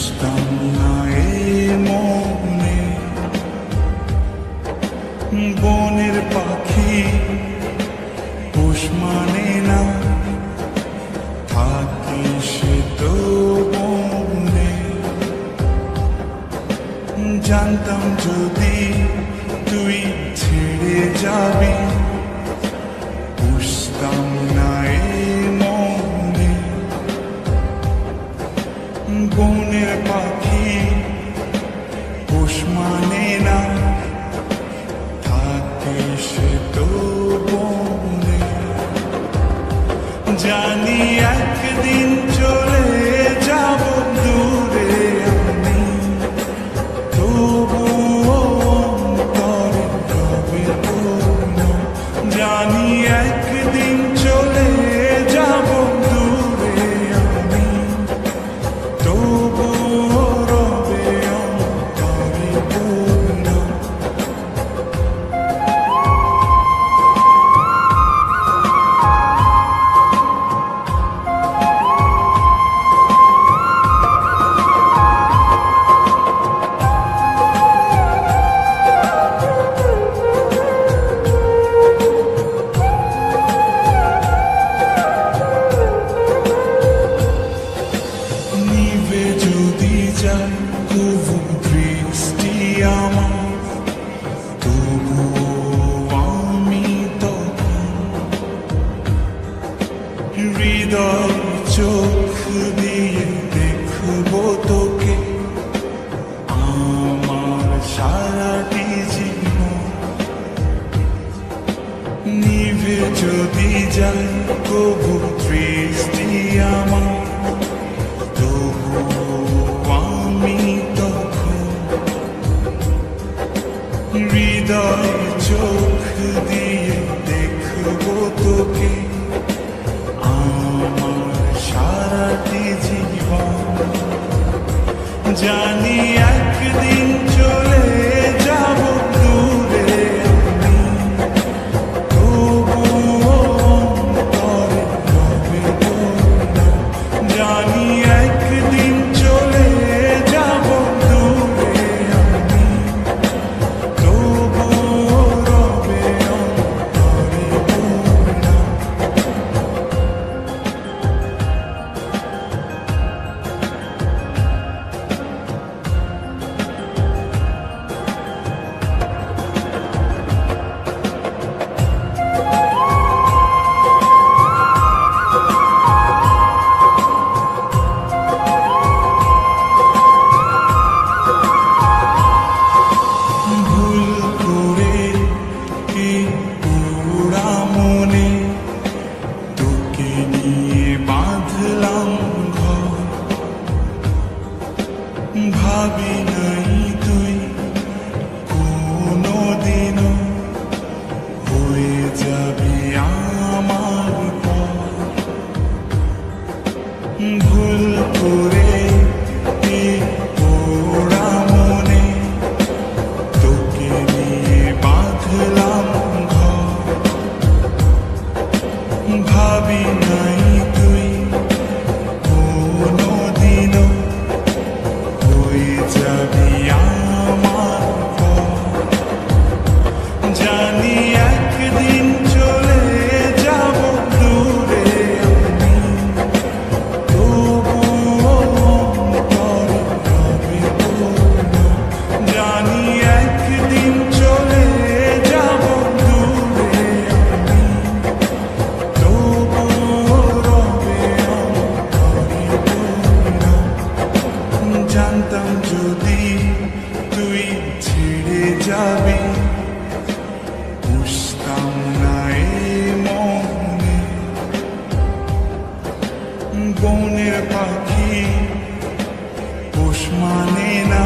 বুঝতাম না এ মনে বনের পাখি পোষ মানে না, থাকি সে তো বনে। জানতাম যদি তুই ছেড়ে যাবি, বুঝতাম না এ মনে বনের পাখি পোষ মানে না, থাকে সে তো বনে। জানি একদিন চলে যাব দূরে আমি, তবুও অন্তরে রবে পূর্ণ। জানি একদিন চলে যাব দূরে আমি, তবুও রবে অন্তরে পূর্ণ। নিভে যদি যায় তবু দৃষ্টি আমার, তবু আমি তখন হৃদয় চোখ দিয়ে দেখব তোকে আমার সারাটি জীবন। নিভে যদি যায় তবু দৃষ্টি আমার, আমি তখন হৃদয় চোখ দিয়ে দেখব তোকে আমার সারাটি জীবন। জানি একদিন চলে যাব দূরে আমি, তবুও অন্তরে রবে পূর্ণ। জানি একদিন চলে যাব দূরে আমি, তবুও রবে অন্তরে পূর্ণ। ভুল করে কি পুরা মনে তোকে নিয়ে বাঁধলাম ঘর। ভাবি নাই তুই কোনোদিনও হয়ে যাবি আমার পর। ভুল করে কি পুরা মনে তোকে নিয়ে বাঁধলাম ঘর। ভাবি নাই তুই কোনোদিনও হয়ে যাবি আমার পর। জানি একদিন চলে যাব দূরে আমি, তবুও অন্তরে রবে পূর্ণ। জানি একদিন চলে যাব দূরে আমি, তবুও রবে অন্তরে পূর্ণ। জানতাম যদি তুই ছেড়ে যাবি, বুঝতাম না এ মনে বনের পাখি পোষ মানে না,